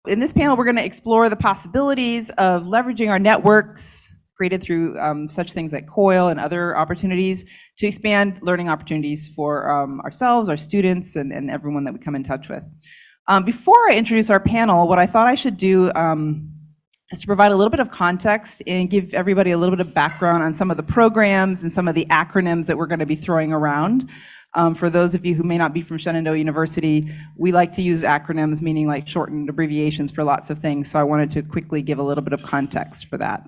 in this panel, we're going to explore the possibilities of leveraging our networks created through such things like COIL and other opportunities to expand learning opportunities for ourselves, our students, and everyone that we come in touch with. Before I introduce our panel, what I thought I should do is to provide a little bit of context and give everybody a little bit of background on some of the programs and some of the acronyms that we're going to be throwing around. For those of you who may not be from Shenandoah University, we like to use acronyms, meaning like shortened abbreviations for lots of things. So I wanted to quickly give a little bit of context for that.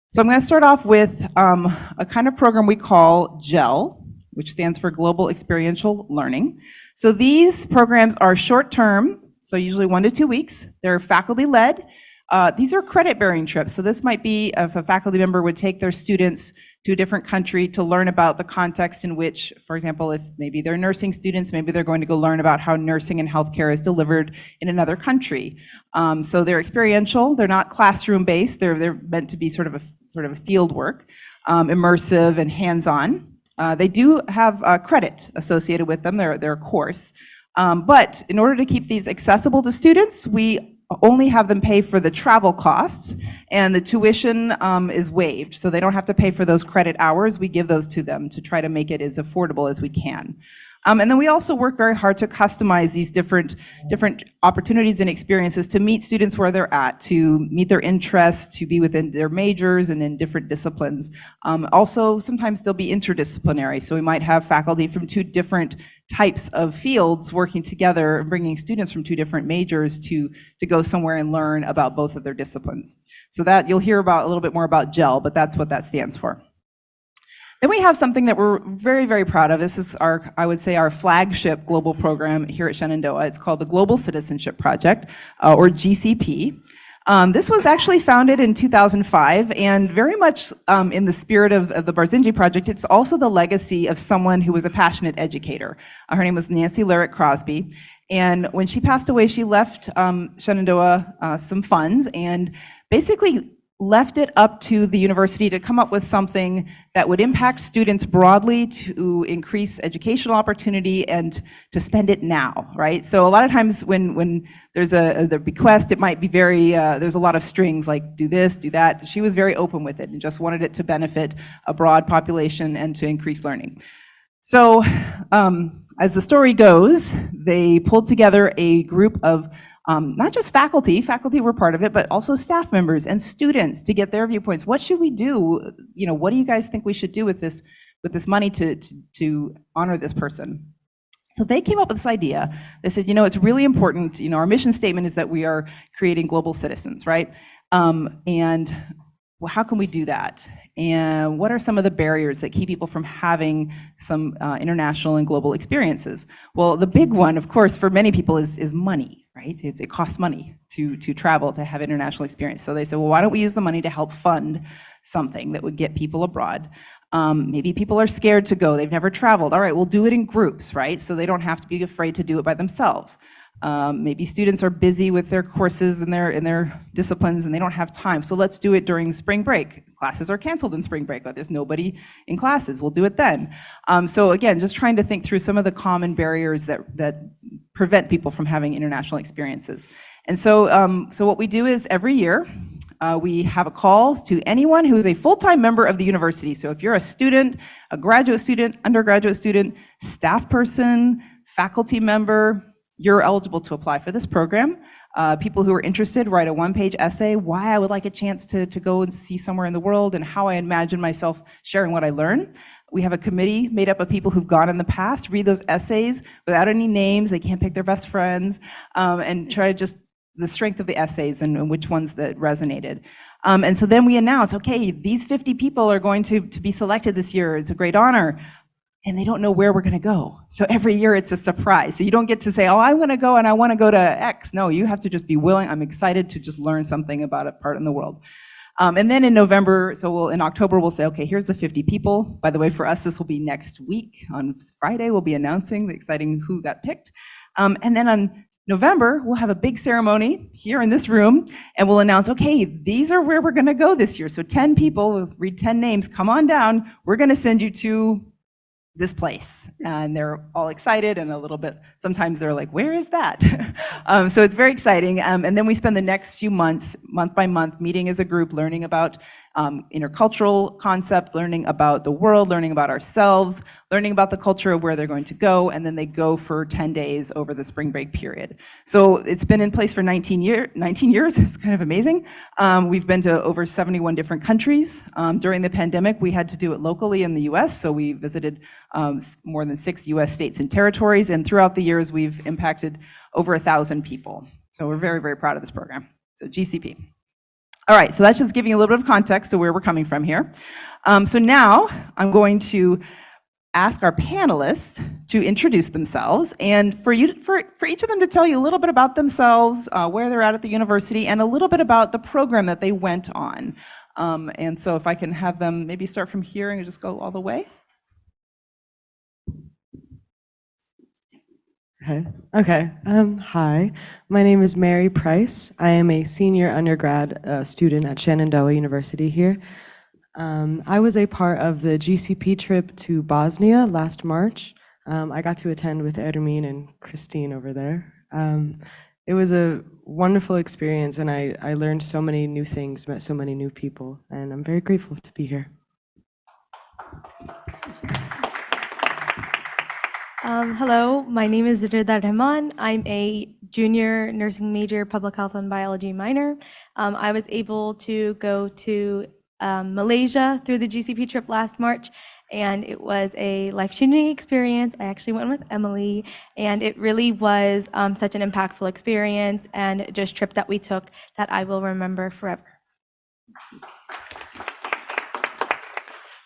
So I'm going to start off with a kind of program we call GEL, which stands for Global Experiential Learning. So these programs are short-term, so usually 1 to 2 weeks. They're faculty-led. These are credit-bearing trips. So this might be if a faculty member would take their students to a different country to learn about the context in which, for example, if maybe they're nursing students, maybe they're going to go learn about how nursing and healthcare is delivered in another country. So they're experiential. They're not classroom-based. They're meant to be sort of a field work, immersive and hands-on. They do have credit associated with them. They're a course. But in order to keep these accessible to students, we only have them pay for the travel costs, and the tuition is waived, so they don't have to pay for those credit hours. We give those to them to try to make it as affordable as we can. And then we also work very hard to customize these different opportunities and experiences to meet students where they're at, to meet their interests, to be within their majors and in different disciplines. Also, sometimes they'll be interdisciplinary, so we might have faculty from 2 different types of fields working together and bringing students from 2 different majors to go somewhere and learn about both of their disciplines. So that you'll hear about a little bit more about GEL, but that's what that stands for. Then we have something that we're very, very proud of. This is I would say our flagship global program here at Shenandoah. It's called the Global Citizenship Project, or GCP. This was actually founded in 2005, and very much in the spirit of the Barzinji Project. It's also the legacy of someone who was a passionate educator. Her name was Nancy Larrick Crosby, and when she passed away, she left Shenandoah some funds and basically left it up to the university to come up with something that would impact students broadly, to increase educational opportunity, and to spend it now, right? So a lot of times when there's the request, it might be very, there's a lot of strings, like do this, do that. She was very open with it and just wanted it to benefit a broad population and to increase learning. So as the story goes, they pulled together a group of not just faculty were part of it, but also staff members and students to get their viewpoints. What should we do? You know, what do you guys think we should do with this money to honor this person? So they came up with this idea. They said, you know, it's really important. You know, our mission statement is that we are creating global citizens, right? And well, how can we do that? And what are some of the barriers that keep people from having some international and global experiences? Well, the big one, of course, for many people is money, right? It costs money to travel, to have international experience. So they said, well, why don't we use the money to help fund something that would get people abroad? Maybe people are scared to go. They've never traveled. All right, we'll do it in groups, right? So they don't have to be afraid to do it by themselves. Maybe students are busy with their courses and their disciplines and they don't have time. So let's do it during spring break. Classes are canceled in spring break, but there's nobody in classes. We'll do it then. So again, just trying to think through some of the common barriers that prevent people from having international experiences. And so, so what we do is every year, we have a call to anyone who is a full-time member of the university. So if you're a student, a graduate student, undergraduate student, staff person, faculty member, you're eligible to apply for this program. People who are interested write a 1-page essay, why I would like a chance to go and see somewhere in the world and how I imagine myself sharing what I learn. We have a committee made up of people who've gone in the past, read those essays without any names, they can't pick their best friends, and try to just the strength of the essays and which ones that resonated. And so then we announce, okay, these 50 people are going to be selected this year. It's a great honor. And they don't know where we're going to go. So every year it's a surprise. So you don't get to say, oh, I'm going to go and I want to go to X. No, you have to just be willing. I'm excited to just learn something about a part in the world. And then in November, so in October, we'll say, okay, here's the 50 people. By the way, for us, this will be next week. On Friday, we'll be announcing the exciting who got picked. And then on November, we'll have a big ceremony here in this room, and we'll announce, okay, these are where we're going to go this year. So 10 people, we'll read 10 names, come on down. We're going to send you to this place, and they're all excited and a little bit, sometimes they're like, where is that? So it's very exciting. And then we spend the next few months, month by month, meeting as a group, learning about intercultural concepts, learning about the world, learning about ourselves, learning about the culture of where they're going to go, and then they go for 10 days over the spring break period. So it's been in place for 19 years. It's kind of amazing. We've been to over 71 different countries. During the pandemic, we had to do it locally in the US, so we visited more than 6 US states and territories, and throughout the years, we've impacted over 1,000 people. So we're very, very proud of this program. So GCP. All right, so that's just giving you a little bit of context to where we're coming from here. So now I'm going to ask our panelists to introduce themselves, and for each of them to tell you a little bit about themselves, where they're at the university, and a little bit about the program that they went on. And so if I can have them maybe start from here and just go all the way. Okay. Hi, my name is Mary Price. I am a senior undergrad student at Shenandoah University here. I was a part of the GCP trip to Bosnia last March. I got to attend with Ermin and Christine over there. It was a wonderful experience, and I learned so many new things, met so many new people, and I'm very grateful to be here. Hello, my name is Rida Rahman. I'm a junior nursing major, public health and biology minor. I was able to go to Malaysia through the GCP trip last March, and it was a life-changing experience. I actually went with Emily, and it really was such an impactful experience and just trip that we took that I will remember forever.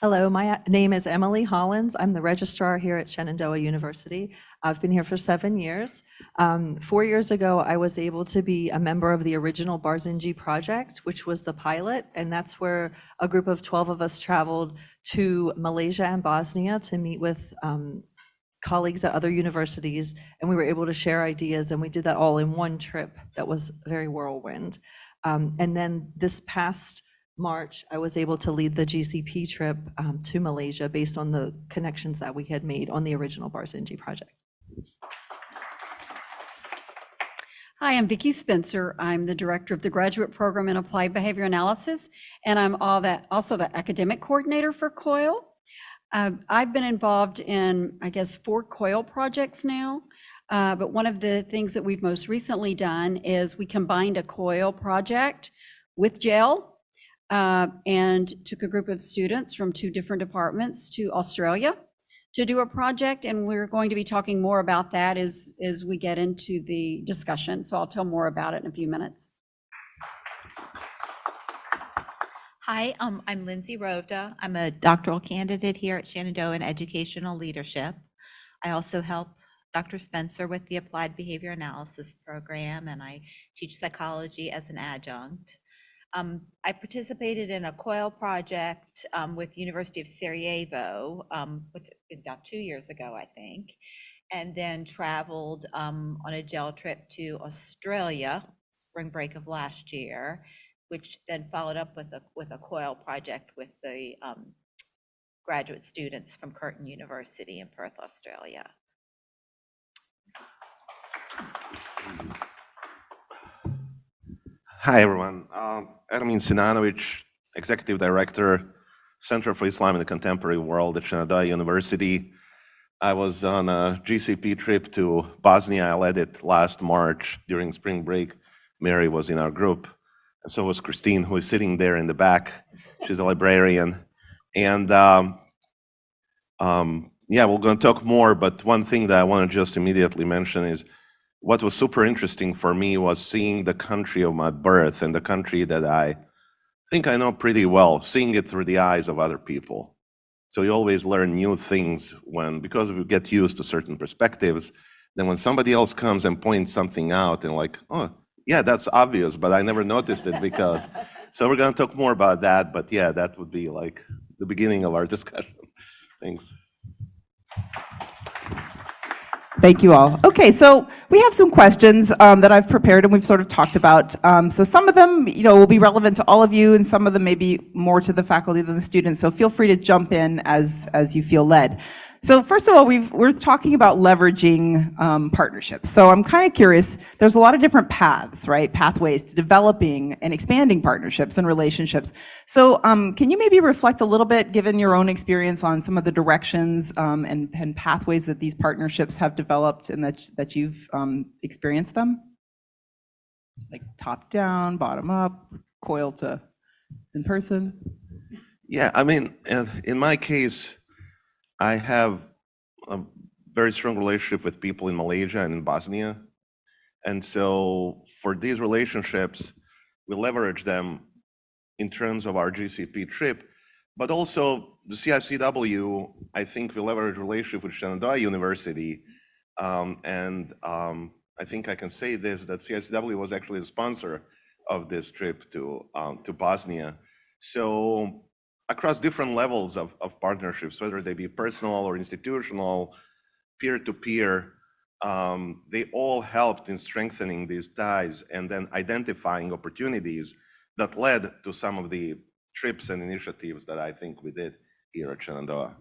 Hello, my name is Emily Hollins. I'm the registrar here at Shenandoah University. I've been here for 7 years. 4 years ago, I was able to be a member of the original Barzinji Project, which was the pilot, and that's where a group of 12 of us traveled to Malaysia and Bosnia to meet with colleagues at other universities, and we were able to share ideas, and we did that all in one trip that was very whirlwind. And then this past March, I was able to lead the GCP trip to Malaysia based on the connections that we had made on the original Barzinji project. Hi, I'm Vicky Spencer. I'm the director of the graduate program in applied behavior analysis, and I'm also the academic coordinator for COIL. I've been involved in, I guess, 4 COIL projects now, but one of the things that we've most recently done is we combined a COIL project with GEL, and took a group of students from 2 different departments to Australia to do a project, and we're going to be talking more about that as we get into the discussion, so I'll tell more about it in a few minutes. Hi, I'm Lindsay Rovde. I'm a doctoral candidate here at Shenandoah in educational leadership. I also help Dr. Spencer with the applied behavior analysis program, and I teach psychology as an adjunct. I participated in a COIL project with University of Sarajevo, about 2 years ago, I think, and then traveled on a GEL trip to Australia, spring break of last year, which then followed up with a COIL project with the graduate students from Curtin University in Perth, Australia. Hi, everyone. Ermin Sinanovic, Executive Director, Center for Islam in the Contemporary World at Shenandoah University. I was on a GCP trip to Bosnia. I led it last March during spring break. Mary was in our group, and so was Christine, who is sitting there in the back. She's a librarian. And yeah, we're going to talk more, but one thing that I want to just immediately mention is what was super interesting for me was seeing the country of my birth and the country that I think I know pretty well, seeing it through the eyes of other people. So you always learn new things because we get used to certain perspectives. Then when somebody else comes and points something out and like, oh, yeah, that's obvious, but I never noticed it because. So we're going to talk more about that, but yeah, that would be like the beginning of our discussion. Thanks. Thank you all. Okay, so we have some questions that I've prepared and we've sort of talked about. So some of them, will be relevant to all of you, and some of them may be more to the faculty than the students. So feel free to jump in as you feel led. So first of all, we're talking about leveraging partnerships. So I'm kind of curious, there's a lot of different paths, right? Pathways to developing and expanding partnerships and relationships. So can you maybe reflect a little bit, given your own experience, on some of the directions and pathways that these partnerships have developed and that you've experienced them? Like top down, bottom up, COIL to in person? Yeah, I mean, in my case, I have a very strong relationship with people in Malaysia and in Bosnia. And so for these relationships, we leverage them in terms of our GCP trip, but also the CICW, I think we leverage relationship with Shenandoah University. I think I can say this, that CICW was actually the sponsor of this trip to Bosnia. So across different levels of partnerships, whether they be personal or institutional, peer-to-peer, they all helped in strengthening these ties and then identifying opportunities that led to some of the trips and initiatives that I think we did here at Shenandoah.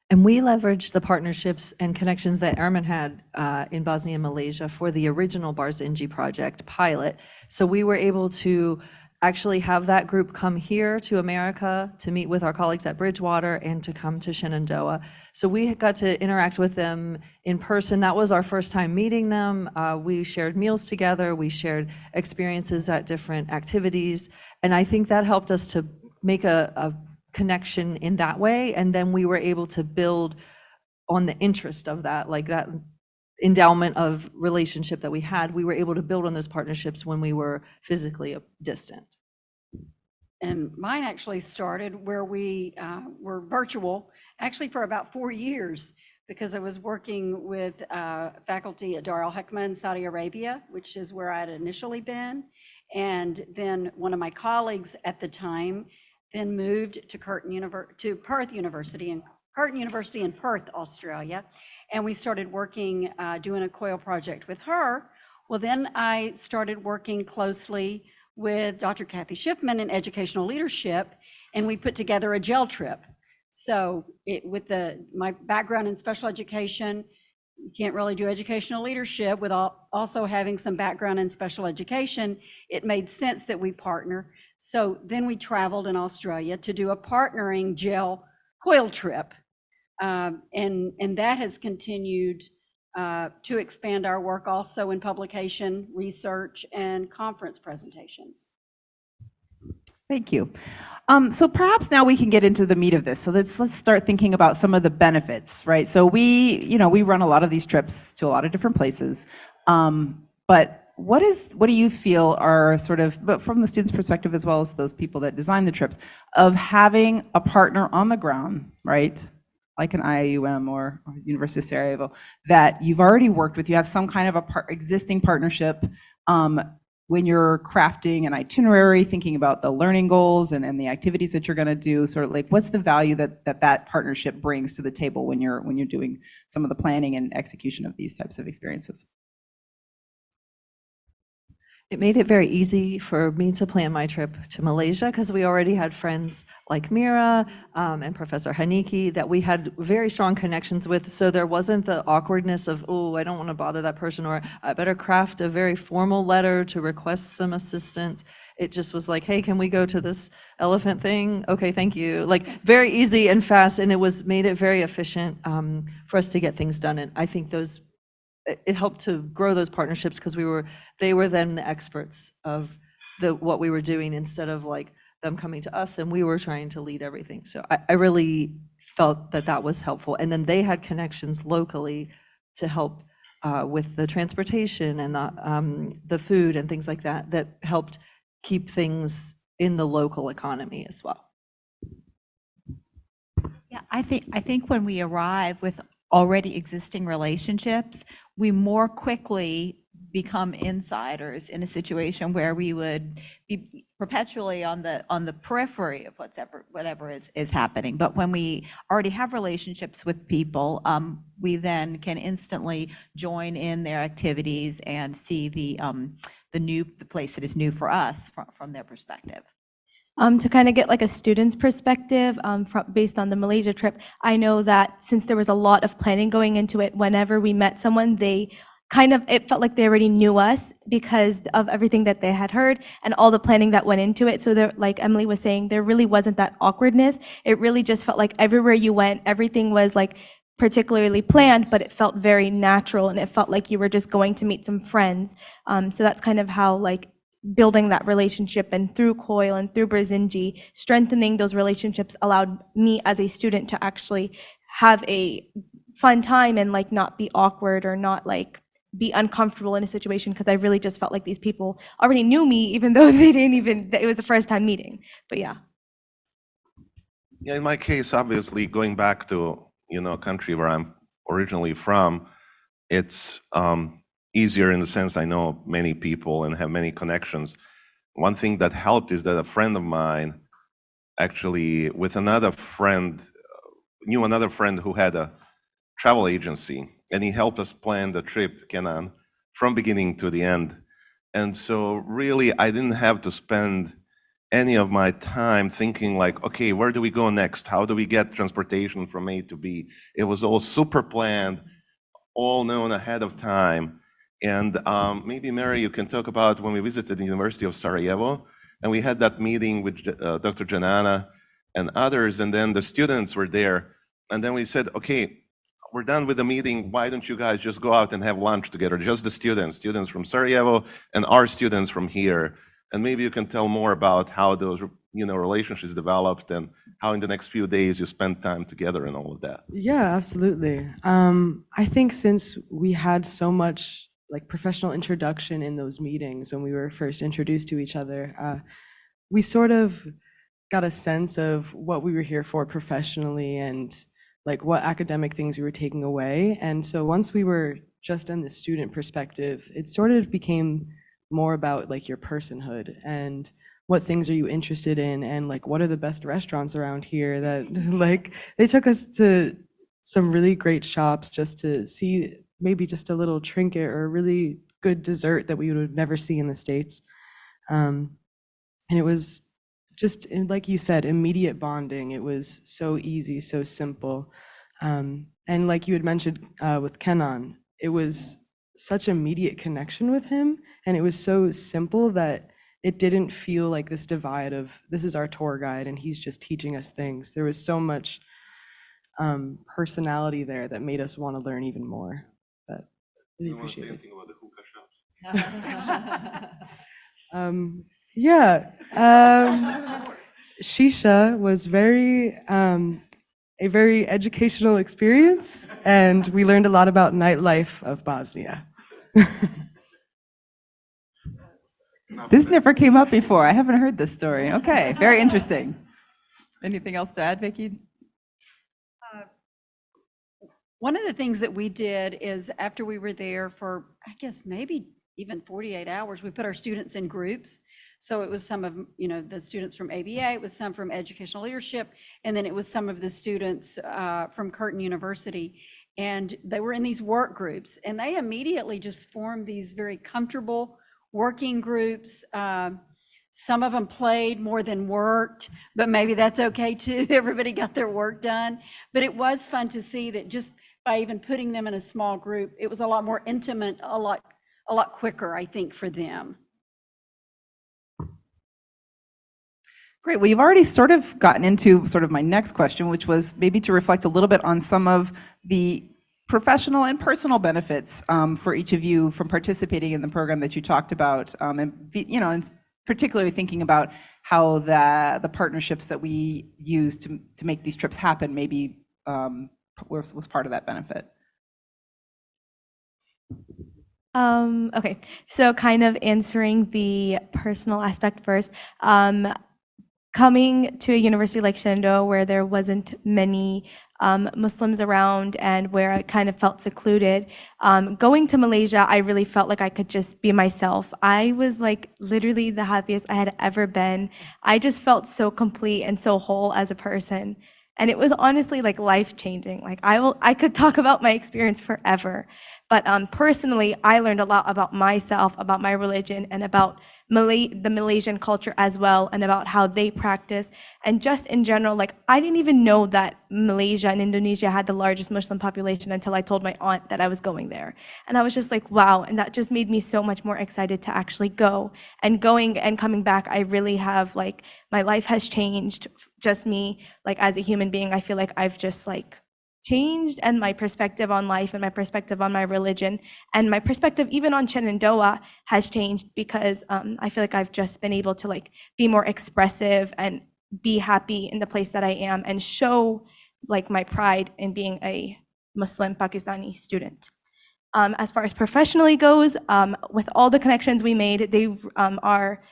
And we leveraged the partnerships and connections that Ermin had in Bosnia and Malaysia for the original Barzinji project pilot. So we were able to actually have that group come here to America to meet with our colleagues at Bridgewater and to come to Shenandoah. So we got to interact with them in person. That was our first time meeting them. We shared meals together. We shared experiences at different activities. And I think that helped us to make a connection in that way. And then we were able to build on the interest of that, like that endowment of relationship that we had. We were able to build on those partnerships when we were physically distant. And mine actually started where we were virtual, actually for about 4 years, because I was working with faculty at Dar al-Hikmah in Saudi Arabia, which is where I had initially been. And then one of my colleagues at the time then moved to Perth University in Perth, Australia. And we started working, doing a COIL project with her. Well, then I started working closely with Dr. Kathy Schiffman in educational leadership, and we put together a gel trip. So with my background in special education, you can't really do educational leadership without also having some background in special education. It made sense that we partner. So then we traveled in Australia to do a partnering gel COIL trip. And that has continued to expand our work also in publication, research, and conference presentations. Thank you. So perhaps now we can get into the meat of this. So let's start thinking about some of the benefits, right? So we run a lot of these trips to a lot of different places, but what do you feel are sort of, but from the students' perspective as well as those people that design the trips, of having a partner on the ground, right? Like an IIUM or University of Sarajevo, that you've already worked with, you have some kind of existing partnership when you're crafting an itinerary, thinking about the learning goals and the activities that you're gonna do, sort of like, what's the value that partnership brings to the table when you're doing some of the planning and execution of these types of experiences? It made it very easy for me to plan my trip to Malaysia because we already had friends like Mira and Professor Haniki that we had very strong connections with. So there wasn't the awkwardness of, oh, I don't want to bother that person, or I better craft a very formal letter to request some assistance. It just was like, hey, can we go to this elephant thing? Okay, thank you. Like very easy and fast, and made it very efficient for us to get things done. And I think it helped to grow those partnerships because they were then the experts of what we were doing instead of like them coming to us and we were trying to lead everything. So I really felt that was helpful. And then they had connections locally to help with the transportation and the food and things like that helped keep things in the local economy as well. Yeah, I think when we arrive with already existing relationships, we more quickly become insiders in a situation where we would be perpetually on the periphery of whatever is happening. But when we already have relationships with people, we then can instantly join in their activities and see the place that is new for us from their perspective. To kind of get like a student's perspective based on the Malaysia trip, I know that since there was a lot of planning going into it, whenever we met someone, it felt like they already knew us because of everything that they had heard and all the planning that went into it. So there, like Emily was saying, there really wasn't that awkwardness. It really just felt like everywhere you went, everything was like particularly planned, but it felt very natural and it felt like you were just going to meet some friends. So that's kind of how like building that relationship, and through COIL and through Barzinji, strengthening those relationships allowed me as a student to actually have a fun time and like not be awkward or not like be uncomfortable in a situation, because I really just felt like these people already knew me, even though it was the first time meeting. But yeah. Yeah, in my case, obviously, going back to, a country where I'm originally from, it's easier in the sense I know many people and have many connections. One thing that helped is that a friend of mine actually, with another friend, knew another friend who had a travel agency, and he helped us plan the trip, Kenan, from beginning to the end. And so really, I didn't have to spend any of my time thinking like, okay, where do we go next? How do we get transportation from A to B? It was all super planned, all known ahead of time. And maybe, Mary, you can talk about when we visited the University of Sarajevo, and we had that meeting with Dr. Janana and others, and then the students were there. And then we said, okay, we're done with the meeting. Why don't you guys just go out and have lunch together? Just the students from Sarajevo and our students from here. And maybe you can tell more about how those relationships developed and how in the next few days you spent time together and all of that. Yeah, absolutely. I think since we had so much like professional introduction in those meetings when we were first introduced to each other, we sort of got a sense of what we were here for professionally and like what academic things we were taking away. And so once we were just in the student perspective, it sort of became more about like your personhood and what things are you interested in, and like what are the best restaurants around here. That like they took us to some really great shops just to see maybe just a little trinket or a really good dessert that we would never see in the States. And it was just, like you said, immediate bonding. It was so easy, so simple. And like you had mentioned with Kenan, it was such immediate connection with him, and it was so simple that it didn't feel like this divide of this is our tour guide and he's just teaching us things. There was so much personality there that made us want to learn even more. But really appreciate it. About the hookah shops? Yeah. Shisha was a very educational experience, and we learned a lot about nightlife of Bosnia. This never came up before. I haven't heard this story. Okay, very interesting. Anything else to add, Vicky? One of the things that we did is after we were there for, I guess, maybe even 48 hours, we put our students in groups. So it was some of, the students from ABA, it was some from educational leadership, and then it was some of the students from Curtin University. And they were in these work groups, and they immediately just formed these very comfortable working groups. Some of them played more than worked, but maybe that's okay too. Everybody got their work done. But it was fun to see that just by even putting them in a small group, it was a lot more intimate, a lot quicker, I think, for them. Great. Well, you've already sort of gotten into sort of my next question, which was maybe to reflect a little bit on some of the professional and personal benefits for each of you from participating in the program that you talked about, and particularly thinking about how the partnerships that we use to make these trips happen maybe was part of that benefit. Okay, so kind of answering the personal aspect first. Coming to a university like Shenandoah where there wasn't many Muslims around and where I kind of felt secluded, going to Malaysia, I really felt like I could just be myself. I was like literally the happiest I had ever been. I just felt so complete and so whole as a person. And it was honestly like life-changing. Like I could talk about my experience forever. But personally, I learned a lot about myself, about my religion, and about the Malaysian culture as well, and about how they practice. And just in general, like, I didn't even know that Malaysia and Indonesia had the largest Muslim population until I told my aunt that I was going there. And I was just like, wow. And that just made me so much more excited to actually go. And going and coming back, I really have, like, my life has changed. Just me, like, as a human being, I feel like I've just, like, changed, and my perspective on life and my perspective on my religion and my perspective even on Shenandoah has changed, because I feel like I've just been able to, like, be more expressive and be happy in the place that I am and show, like, my pride in being a Muslim Pakistani student. As far as professionally goes, with all the connections we made, they are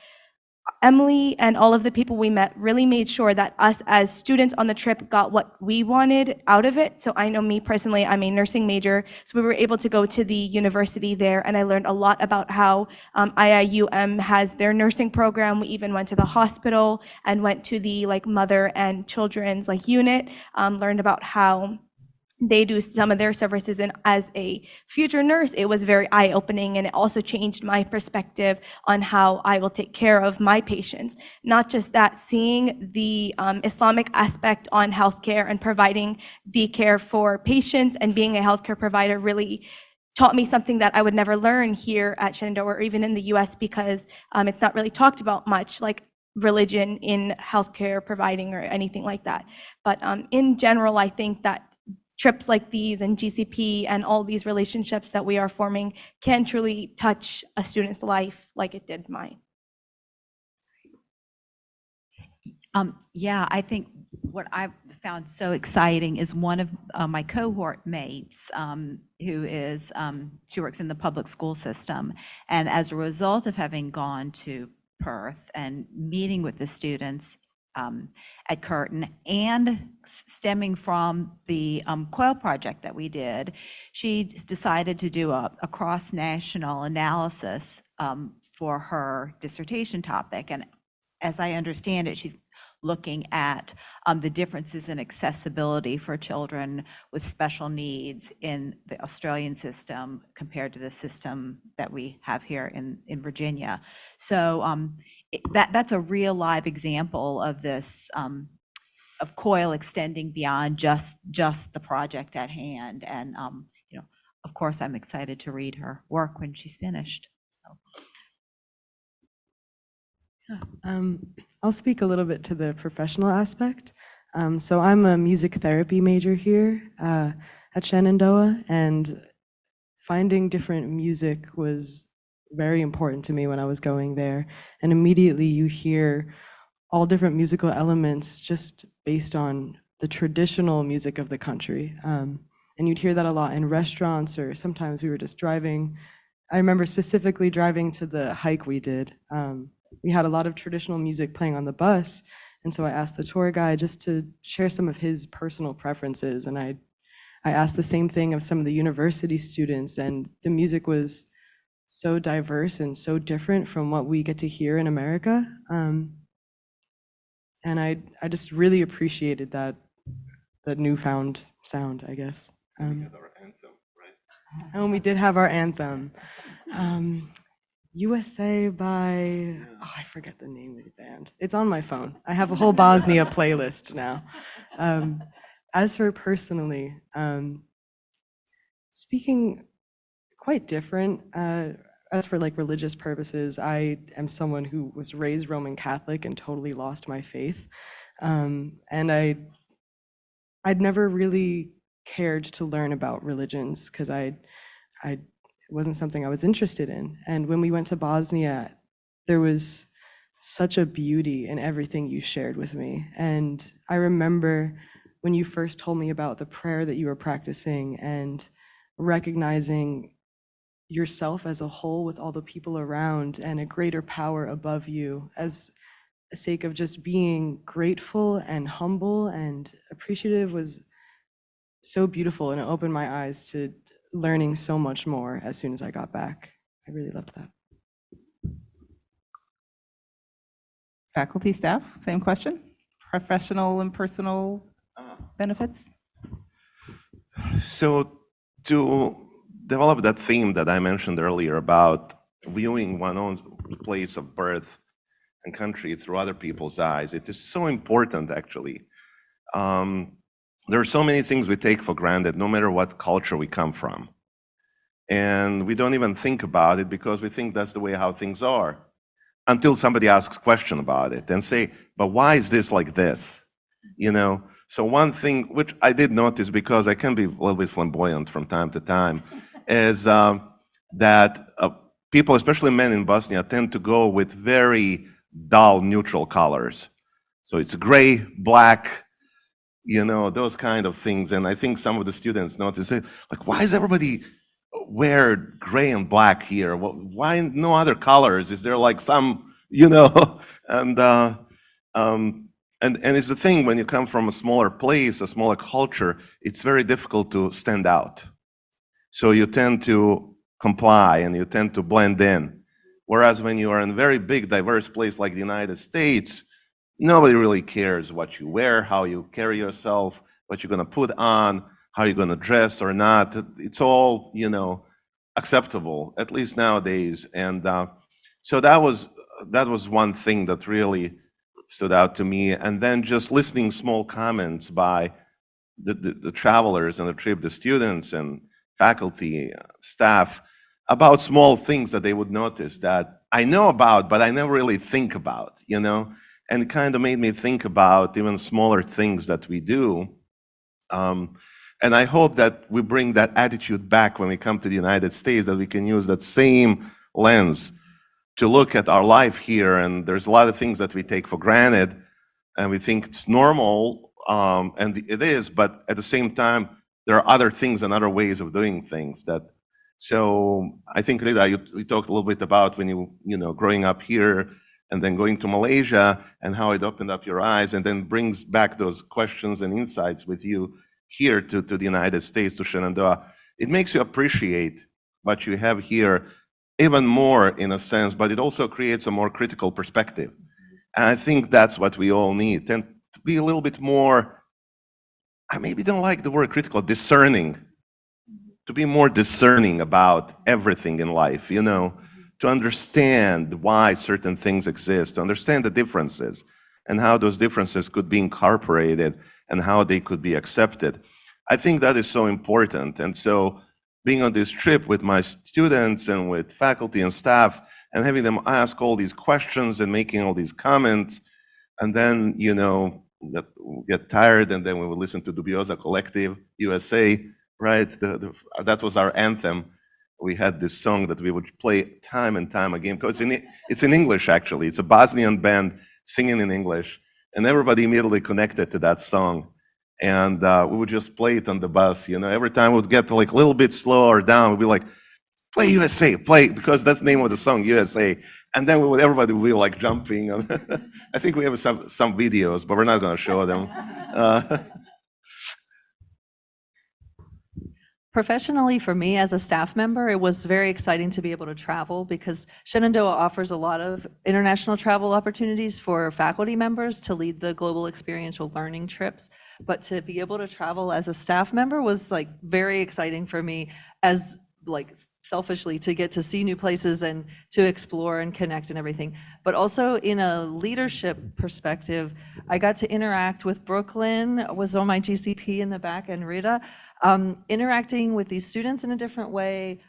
Emily and all of the people we met really made sure that us as students on the trip got what we wanted out of it. So I know me personally, I'm a nursing major, so we were able to go to the university there, and I learned a lot about how IIUM has their nursing program. We even went to the hospital and went to the, like, mother and children's, like, unit, learned about how they do some of their services. And as a future nurse, it was very eye-opening, and it also changed my perspective on how I will take care of my patients. Not just that, seeing the Islamic aspect on healthcare and providing the care for patients and being a healthcare provider really taught me something that I would never learn here at Shenandoah or even in the US, because it's not really talked about much, like religion in healthcare providing or anything like that. But in general, I think that trips like these and GCP and all these relationships that we are forming can truly touch a student's life like it did mine. Yeah, I think what I've found so exciting is one of my cohort mates, she works in the public school system. And as a result of having gone to Perth and meeting with the students at Curtin, and stemming from the COIL project that we did, she decided to do a cross-national analysis for her dissertation topic. And as I understand it, she's looking at the differences in accessibility for children with special needs in the Australian system compared to the system that we have here in Virginia. So that's a real live example of this, of COIL extending beyond just the project at hand. And of course, I'm excited to read her work when she's finished. I'll speak a little bit to the professional aspect. So I'm a music therapy major here at Shenandoah, and finding different music was very important to me when I was going there. And immediately you hear all different musical elements just based on the traditional music of the country. And you'd hear that a lot in restaurants, or sometimes we were just driving. I remember specifically driving to the hike we did. We had a lot of traditional music playing on the bus, and so I asked the tour guide just to share some of his personal preferences, and I asked the same thing of some of the university students, and the music was so diverse and so different from what we get to hear in America. And I just really appreciated that newfound sound, I guess. We had our anthem, right? And we did have our anthem. USA by, I forget the name of the band. It's on my phone. I have a whole Bosnia playlist now. As for personally, speaking quite different, as for like religious purposes, I am someone who was raised Roman Catholic and totally lost my faith. And I'd never really cared to learn about religions because it wasn't something I was interested in. And when we went to Bosnia, there was such a beauty in everything you shared with me. And I remember when you first told me about the prayer that you were practicing and recognizing yourself as a whole with all the people around and a greater power above you, as a sake of just being grateful and humble and appreciative, was so beautiful, and it opened my eyes to learning so much more as soon as I got back. I really loved that. Faculty, staff, same question? Professional and personal benefits? So to develop that theme that I mentioned earlier about viewing one's own place of birth and country through other people's eyes. It is so important, actually. There are so many things we take for granted, no matter what culture we come from. And we don't even think about it because we think that's the way how things are, until somebody asks a question about it and say, but why is this like this? You know? So one thing which I did notice, because I can be a little bit flamboyant from time to time, is that people, especially men in Bosnia, tend to go with very dull, neutral colors. So it's gray, black, you know, those kind of things. And I think some of the students notice it, like, why is everybody wear gray and black here? Why no other colors? Is there like some, you know? And it's the thing, when you come from a smaller place, a smaller culture, it's very difficult to stand out. So you tend to comply and you tend to blend in. Whereas when you are in a very big, diverse place like the United States, nobody really cares what you wear, how you carry yourself, what you're gonna put on, how you're gonna dress or not. It's all, you know, acceptable, at least nowadays. And so that was one thing that really stood out to me. And then just listening small comments by the travelers on the trip, the students and faculty, staff, about small things that they would notice that I know about, but I never really think about, you know? And it kind of made me think about even smaller things that we do. And I hope that we bring that attitude back when we come to the United States, that we can use that same lens to look at our life here. And there's a lot of things that we take for granted and we think it's normal, and it is, but at the same time, there are other things and other ways of doing things that, so I think, Rida, we talked a little bit about when you know, growing up here and then going to Malaysia and how it opened up your eyes and then brings back those questions and insights with you here to the United States, to Shenandoah. It makes you appreciate what you have here even more, in a sense, but it also creates a more critical perspective. And I think that's what we all need, and to be a little bit more, I maybe don't like the word critical, discerning, to be more discerning about everything in life, you know, to understand why certain things exist, to understand the differences and how those differences could be incorporated and how they could be accepted. I think that is so important. And so being on this trip with my students and with faculty and staff and having them ask all these questions and making all these comments, and then, you know, get tired and then we would listen to Dubiosa Collective, USA, right? That was our anthem. We had this song that we would play time and time again, because it's in English, actually. It's a Bosnian band singing in English, and everybody immediately connected to that song. And we would just play it on the bus, you know. Every time it would get like a little bit slower down, we'd be like, play USA, play, because that's the name of the song, USA. And then everybody would be like jumping. I think we have some videos, but we're not gonna show them. Professionally, for me as a staff member, it was very exciting to be able to travel, because Shenandoah offers a lot of international travel opportunities for faculty members to lead the global experiential learning trips. But to be able to travel as a staff member was like very exciting for me, as like selfishly, to get to see new places and to explore and connect and everything. But also in a leadership perspective, I got to interact with Brooklyn, was on my GCP in the back, and Rida, interacting with these students in a different way,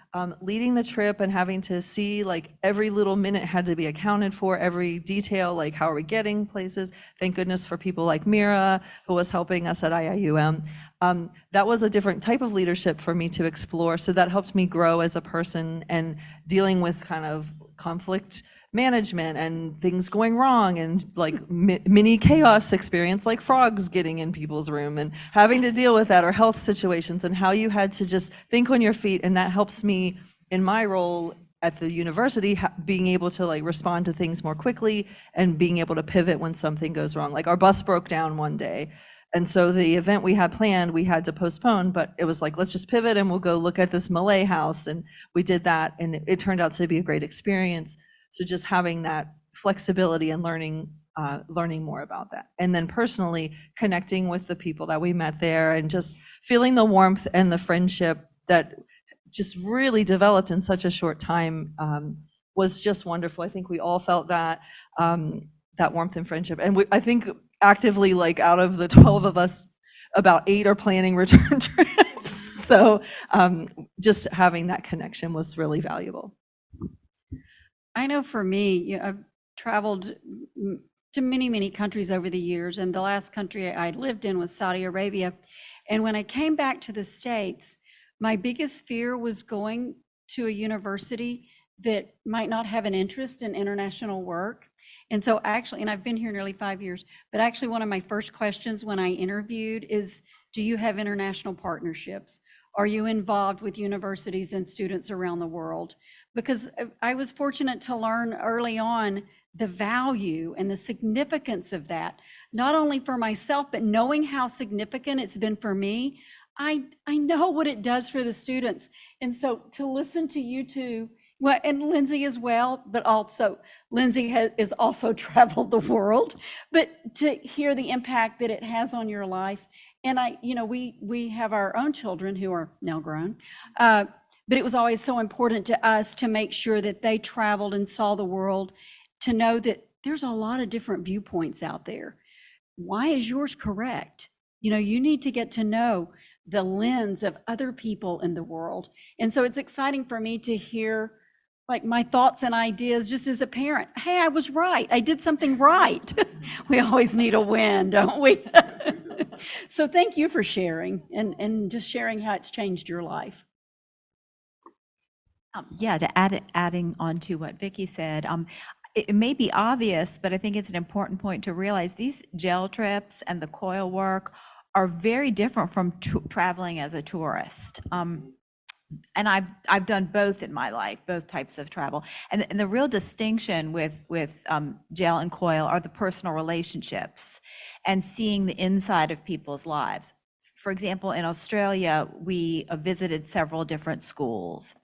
leading the trip and having to see like every little minute had to be accounted for, every detail, like how are we getting places. Thank goodness for people like Mira, who was helping us at IIUM. That was a different type of leadership for me to explore. So that helped me grow as a person and dealing with kind of conflict management and things going wrong and like mini chaos experience, like frogs getting in people's room and having to deal with that, or health situations, and how you had to just think on your feet. And that helps me in my role at the university, being able to like respond to things more quickly and being able to pivot when something goes wrong. Like our bus broke down one day, and so the event we had planned, we had to postpone, but it was like, let's just pivot and we'll go look at this Malay house. And we did that, and it turned out to be a great experience. So just having that flexibility and learning more about that. And then personally connecting with the people that we met there and just feeling the warmth and the friendship that just really developed in such a short time was just wonderful. I think we all felt that, that warmth and friendship. And I think actively, like out of the 12 of us, about 8 are planning return trips. So just having that connection was really valuable. I know for me, I've traveled to many, many countries over the years, and the last country I lived in was Saudi Arabia. And when I came back to the States, my biggest fear was going to a university that might not have an interest in international work. And so actually, and I've been here nearly 5 years, but actually one of my first questions when I interviewed is, do you have international partnerships? Are you involved with universities and students around the world? Because I was fortunate to learn early on the value and the significance of that, not only for myself, but knowing how significant it's been for me. I know what it does for the students. And so to listen to you two, well, and Lindsay as well, but also Lindsay has also traveled the world, but to hear the impact that it has on your life. And we have our own children who are now grown, but it was always so important to us to make sure that they traveled and saw the world, to know that there's a lot of different viewpoints out there. Why is yours correct? You need to get to know the lens of other people in the world. And so it's exciting for me to hear like my thoughts and ideas just as a parent. Hey, I was right. I did something right. We always need a win, don't we? So thank you for sharing and just sharing how it's changed your life. Yeah, adding on to what Vicky said, it may be obvious, but I think it's an important point to realize these jail trips and the COIL work are very different from traveling as a tourist. And I've done both in my life, both types of travel. And the real distinction with jail and COIL are the personal relationships and seeing the inside of people's lives. For example, in Australia, we visited several different schools.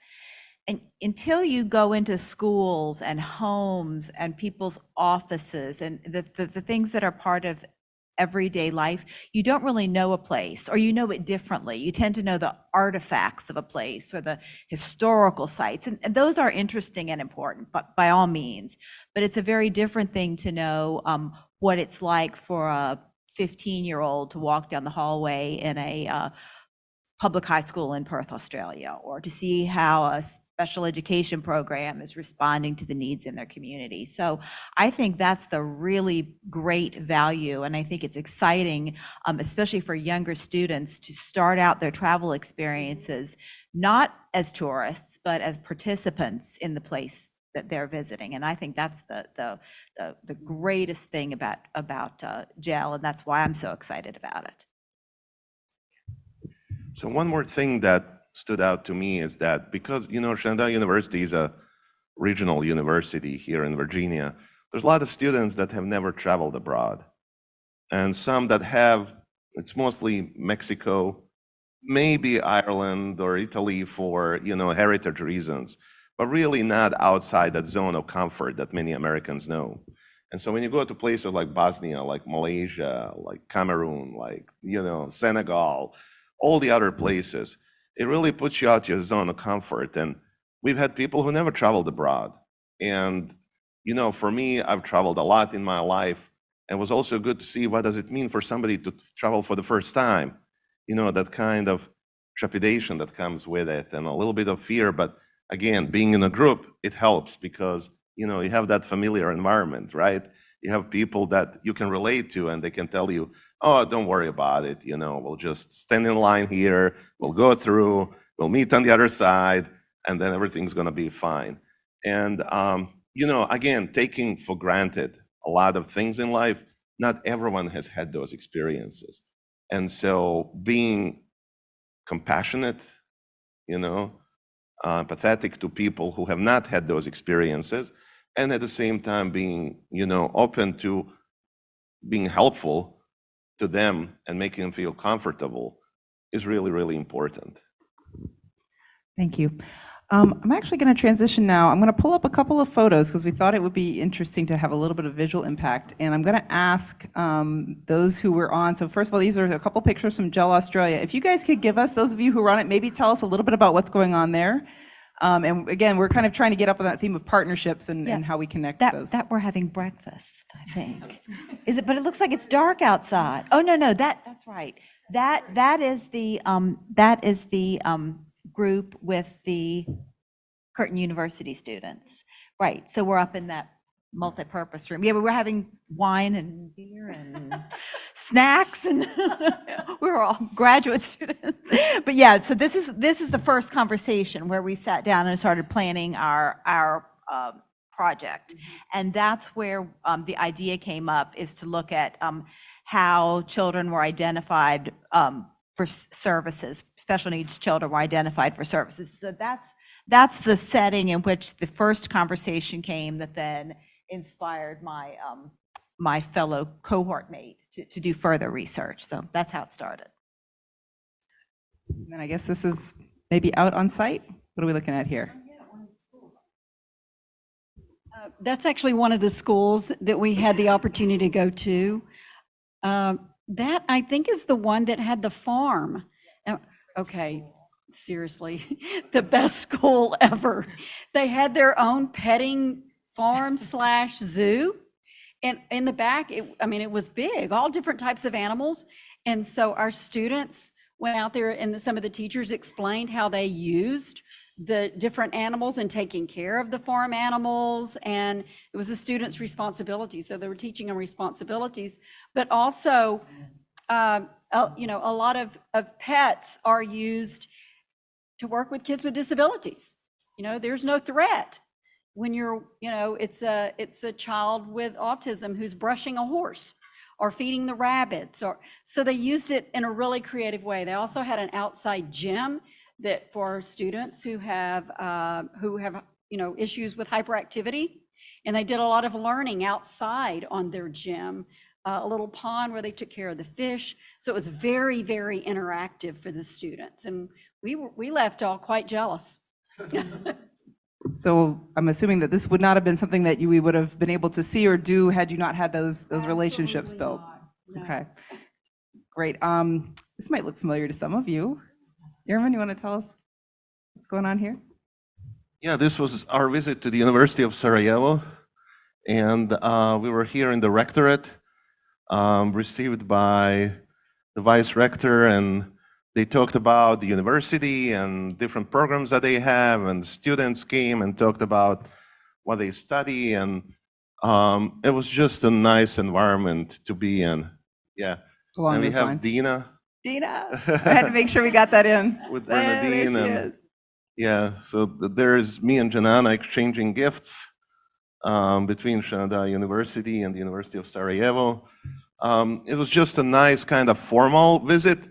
And until you go into schools and homes and people's offices and the things that are part of everyday life, you don't really know a place, or you know it differently. You tend to know the artifacts of a place or the historical sites, and those are interesting and important, but by all means. But it's a very different thing to know what it's like for a 15-year-old to walk down the hallway in a public high school in Perth, Australia, or to see how a special education program is responding to the needs in their community. So I think that's the really great value, and I think it's exciting, especially for younger students, to start out their travel experiences not as tourists, but as participants in the place that they're visiting. And I think that's the greatest thing about JAL, and that's why I'm so excited about it. So one more thing that stood out to me is that because, Shenandoah University is a regional university here in Virginia, there's a lot of students that have never traveled abroad. And some that have, it's mostly Mexico, maybe Ireland or Italy for, heritage reasons, but really not outside that zone of comfort that many Americans know. And so when you go to places like Bosnia, like Malaysia, like Cameroon, like, Senegal, all the other places, it really puts you out your zone of comfort. And we've had people who never traveled abroad. And, for me, I've traveled a lot in my life, and it was also good to see what does it mean for somebody to travel for the first time, that kind of trepidation that comes with it and a little bit of fear. But again, being in a group, it helps because, you have that familiar environment, right? You have people that you can relate to, and they can tell you, oh, don't worry about it. We'll just stand in line here. We'll go through. We'll meet on the other side, and then everything's going to be fine. And, again, taking for granted a lot of things in life, not everyone has had those experiences. And so being compassionate, empathetic to people who have not had those experiences, and at the same time being, open to being helpful to them and making them feel comfortable is really, really important. Thank you. I'm actually going to transition now. I'm going to pull up a couple of photos because we thought it would be interesting to have a little bit of visual impact. And I'm going to ask those who were on. So first of all, these are a couple pictures from JEL Australia. If you guys could give us, those of you who were on it, maybe tell us a little bit about what's going on there. And again, we're kind of trying to get up on that theme of partnerships and how we connect those. That we're having breakfast, I think. Is it? But it looks like it's dark outside. Oh, no, that's right. That is the group with the Curtin University students. Right, so we're up in that multi-purpose room. Yeah, but we're having wine and beer and snacks, and we're all graduate students. But yeah, so this is the first conversation where we sat down and started planning our project, and that's where the idea came up, is to look at how children were identified for services. Special needs children were identified for services. So that's the setting in which the first conversation came, that then inspired my fellow cohort mate to do further research. So that's how it started. And I guess this is maybe out on site. What are we looking at here? That's actually one of the schools that we had the opportunity to go to. That, I think, is the one that had the farm. Okay, seriously, the best school ever. They had their own petting farm / zoo. And in the back, it was big, all different types of animals. And so our students went out there, and some of the teachers explained how they used the different animals and taking care of the farm animals. And it was the students' responsibility. So they were teaching them responsibilities, but also, a lot of pets are used to work with kids with disabilities. There's no threat when it's a child with autism who's brushing a horse or feeding the rabbits, so they used it in a really creative way. They also had an outside gym that for students who have issues with hyperactivity, and they did a lot of learning outside on their gym, a little pond where they took care of the fish. So it was very, very interactive for the students, and we left all quite jealous. So I'm assuming that this would not have been something that we would have been able to see or do had you not had those relationships built. No. Okay, great. This might look familiar to some of you. Ermin, you want to tell us what's going on here? Yeah, this was our visit to the University of Sarajevo, and we were here in the rectorate, received by the vice rector, and they talked about the university and different programs that they have, and students came and talked about what they study, and it was just a nice environment to be in. Yeah, and we have Dina. Dina, I had to make sure we got that in. With Bernadine, and yeah, so there's me and Janana exchanging gifts between Shenandoah University and the University of Sarajevo. It was just a nice kind of formal visit,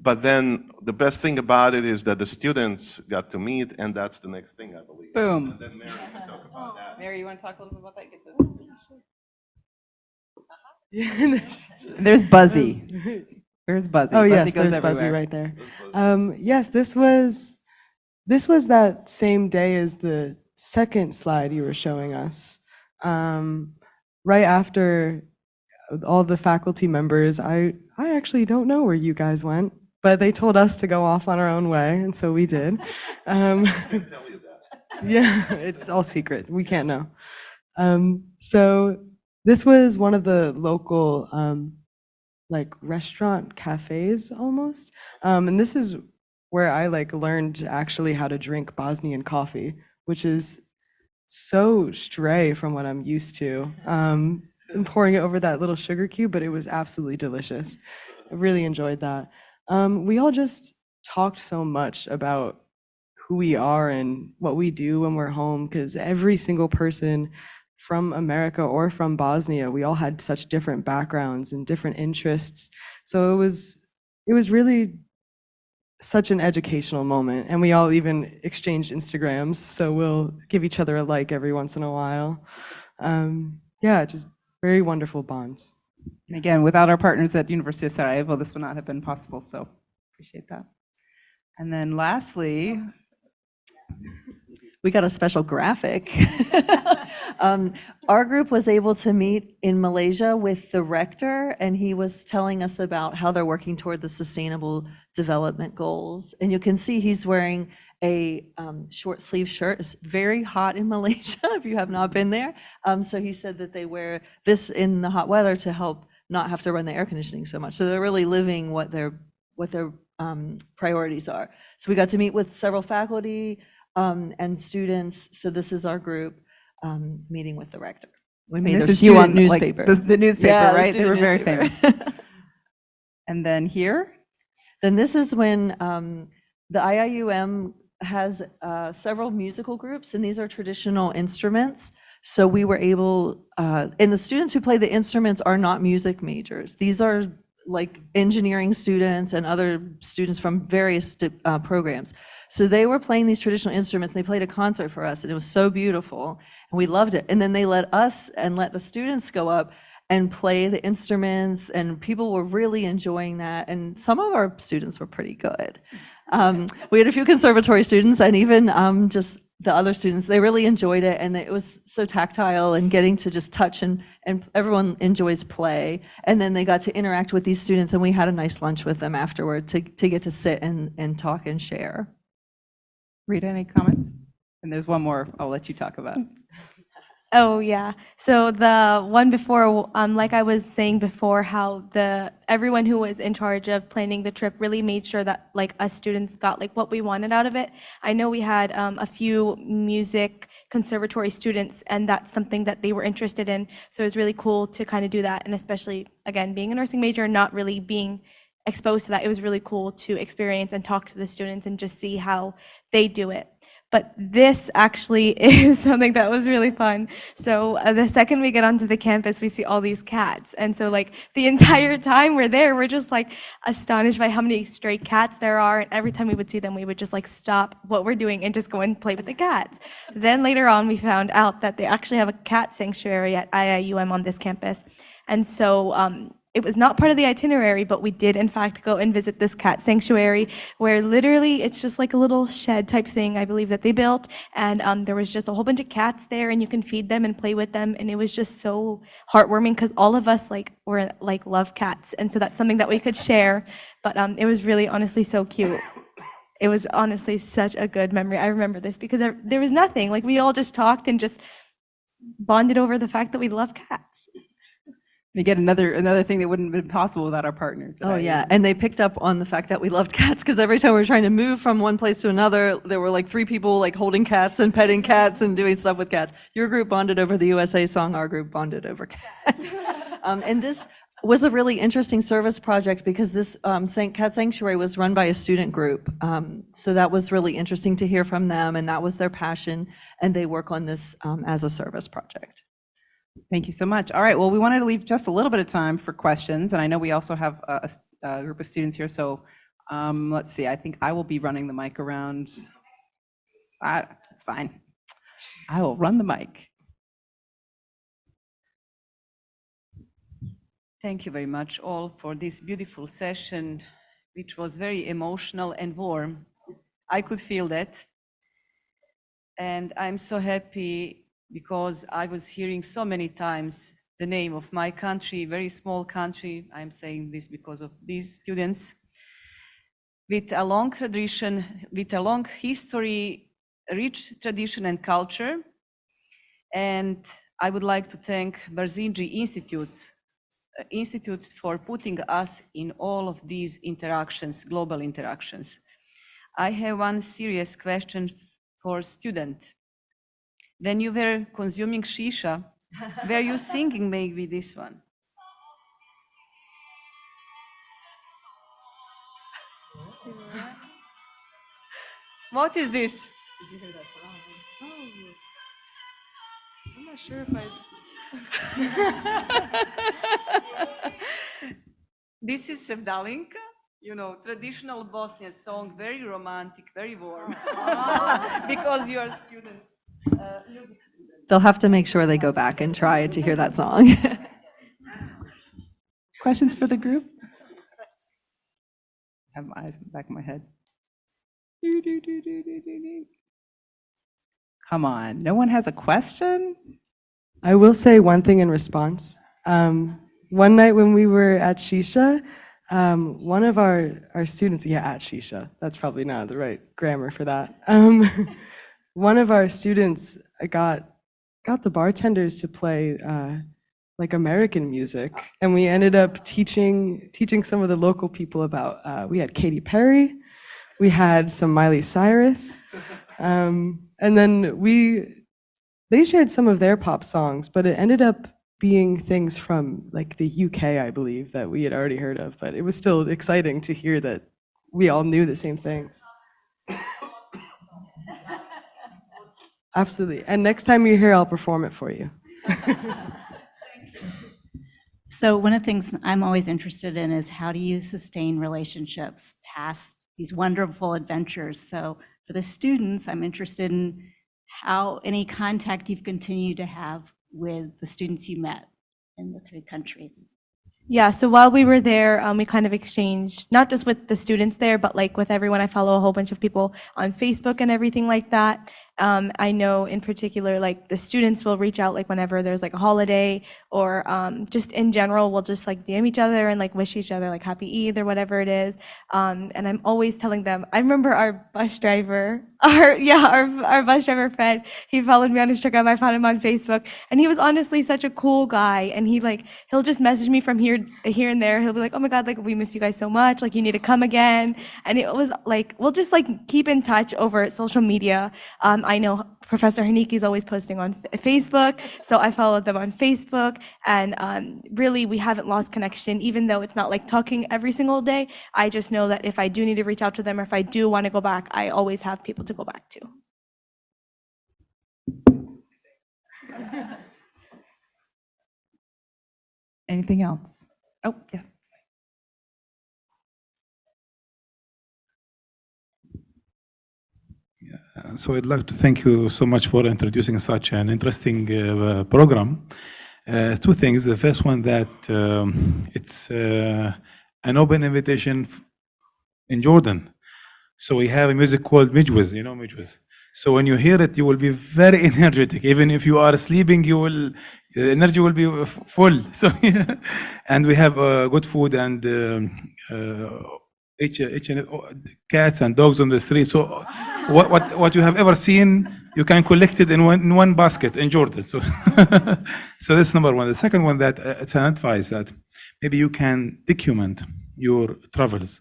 but then the best thing about it is that the students got to meet, and that's the next thing, I believe. Boom. And then Mary can talk about that. Mary, you want to talk a little bit about that? There's Buzzy. Where's Buzzy? Oh, Buzzy yes, goes there's everywhere. Buzzy right there. Yes, this was that same day as the second slide you were showing us. Right after all the faculty members, I actually don't know where you guys went, but they told us to go off on our own way, and so we did. I can tell you that. Yeah, it's all secret. We can't know. So this was one of the local restaurant cafes almost. And this is where I learned actually how to drink Bosnian coffee, which is so stray from what I'm used to. And pouring it over that little sugar cube, but it was absolutely delicious. I really enjoyed that. We all just talked so much about who we are and what we do when we're home, because every single person from America or from Bosnia, we all had such different backgrounds and different interests. So it was really such an educational moment, and we all even exchanged Instagrams, so we'll give each other a like every once in a while. Yeah, just very wonderful bonds. And again, without our partners at University of Sarajevo, this would not have been possible, so appreciate that. And then lastly, we got a special graphic. Our group was able to meet in Malaysia with the rector, and he was telling us about how they're working toward the Sustainable Development Goals. And you can see he's wearing a short sleeve shirt. It's very hot in Malaysia if you have not been there. So he said that they wear this in the hot weather to help not have to run the air conditioning so much. So they're really living what their priorities are. So we got to meet with several faculty and students. So this is our group meeting with the rector. We made their student newspaper. The newspaper, Yeah, the right? They were student very newspaper. famous. And then here, Then this is when the IIUM has several musical groups, and these are traditional instruments. So we were able, and the students who play the instruments are not music majors. These are like engineering students and other students from various programs. So they were playing these traditional instruments, and they played a concert for us, and it was so beautiful, and we loved it. And then they let us and let the students go up and play the instruments, and people were really enjoying that, and some of our students were pretty good. We had a few conservatory students, and even just the other students, they really enjoyed it, and it was so tactile and getting to just touch, and everyone enjoys play. And then they got to interact with these students, and we had a nice lunch with them afterward to get to sit and talk and share. Rita, any comments? And there's one more I'll let you talk about. Oh, yeah. So the one before, like I was saying before, how everyone who was in charge of planning the trip really made sure that like us students got like what we wanted out of it. I know we had a few music conservatory students, and that's something that they were interested in. So it was really cool to kind of do that. And especially, again, being a nursing major, not really being exposed to that, it was really cool to experience and talk to the students and just see how they do it. But this actually is something that was really fun. So the second we get onto the campus, we see all these cats. And so like the entire time we're there, we're just like astonished by how many stray cats there are. And every time we would see them, we would just like stop what we're doing and just go and play with the cats. Then later on, we found out that they actually have a cat sanctuary at IIUM on this campus. And so it was not part of the itinerary, but we did in fact go and visit this cat sanctuary where literally it's just like a little shed type thing, I believe, that they built. And there was just a whole bunch of cats there, and you can feed them and play with them. And it was just so heartwarming because all of us love cats. And so that's something that we could share. But it was really honestly so cute. It was honestly such a good memory. I remember this because there was nothing. Like we all just talked and just bonded over the fact that we love cats. Again, another thing that wouldn't have been possible without our partners. Oh yeah, and they picked up on the fact that we loved cats, because every time we were trying to move from one place to another, there were like 3 people like holding cats and petting cats and doing stuff with cats. Your group bonded over the USA song, our group bonded over cats. And this was a really interesting service project because this cat sanctuary was run by a student group. So that was really interesting to hear from them, and that was their passion, and they work on this as a service project. Thank you so much. All right, well, we wanted to leave just a little bit of time for questions, and I know we also have a group of students here, so let's see, I think I will be running the mic around. It's fine. I will run the mic. Thank you very much all for this beautiful session, which was very emotional and warm. I could feel that. And I'm so happy because I was hearing so many times the name of my country, very small country. I'm saying this because of these students. With a long tradition, with a long history, rich tradition and culture. And I would like to thank Barzinji Institute for putting us in all of these interactions, global interactions. I have one serious question for student. When you were consuming shisha, were you singing maybe this one? What is this? Did you hear that song? Oh, I'm not sure if This is Sevdalinka, you know, traditional Bosnian song, very romantic, very warm. Because you're a student, music student. They'll have to make sure they go back and try to hear that song. Questions for the group? I have my eyes in the back of my head. Come on, no one has a question? I will say one thing in response. One night when we were at Shisha, one of our students, at Shisha, that's probably not the right grammar for that. One of our students got the bartenders to play like American music, and we ended up teaching some of the local people about, we had Katy Perry, we had some Miley Cyrus, and then they shared some of their pop songs, but it ended up being things from like the UK, I believe, that we had already heard of, but it was still exciting to hear that we all knew the same things. Absolutely. And next time you're here, I'll perform it for you. So one of the things I'm always interested in is how do you sustain relationships past these wonderful adventures? So for the students, I'm interested in how any contact you've continued to have with the students you met in the 3 countries. Yeah, so while we were there, we kind of exchanged, not just with the students there, but like with everyone. I follow a whole bunch of people on Facebook and everything like that. I know in particular, like the students will reach out like whenever there's like a holiday, or just in general, we'll just like DM each other and like wish each other like happy Eid or whatever it is. And I'm always telling them, I remember our bus driver, our bus driver Fred, he followed me on Instagram, I found him on Facebook, and he was honestly such a cool guy. And he'll just message me from here and there. He'll be like, oh my God, like we miss you guys so much, like you need to come again. And it was like, we'll just like keep in touch over social media. I know Professor Haniki is always posting on Facebook, so I followed them on Facebook, and really we haven't lost connection, even though it's not like talking every single day. I just know that if I do need to reach out to them, or if I do want to go back, I always have people to go back to. Anything else? Oh, yeah. So I'd like to thank you so much for introducing such an interesting program. 2 things. The first one, that it's an open invitation in Jordan. So we have a music called Mijwez, you know Mijwez. So when you hear it, you will be very energetic. Even if you are sleeping, the energy will be full. So, and we have good food and cats and dogs on the street. So what you have ever seen, you can collect it in one basket in Jordan. So, so that's number one. The second one, that it's an advice that maybe you can document your travels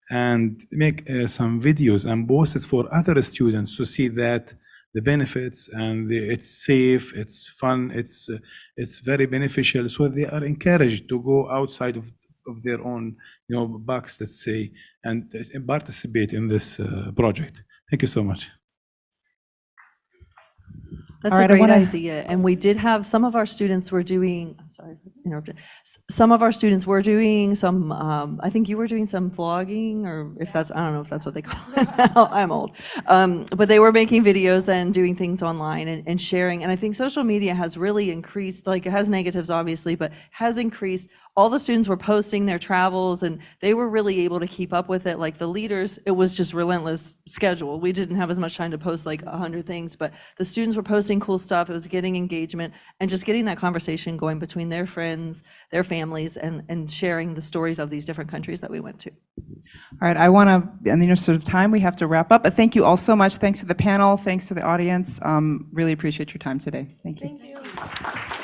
and make some videos and post it for other students to see that the benefits, and it's safe, it's fun, it's very beneficial. So they are encouraged to go outside of their own, box, let's say, and participate in this project. Thank you so much. That's a great idea. And we did have some of our students were doing, I'm sorry, interrupted. Some of our students were doing some, I think you were doing some vlogging, or if that's, I don't know if that's what they call it now, I'm old. But they were making videos and doing things online and sharing. And I think social media has really increased, like it has negatives obviously, but has increased. All the students were posting their travels, and they were really able to keep up with it. Like the leaders, it was just relentless schedule. We didn't have as much time to post like 100 things, but the students were posting cool stuff. It was getting engagement and just getting that conversation going between their friends, their families, and sharing the stories of these different countries that we went to. All right, I want to, in the interest of time, we have to wrap up. But thank you all so much. Thanks to the panel. Thanks to the audience. Really appreciate your time today. Thank you. Thank you.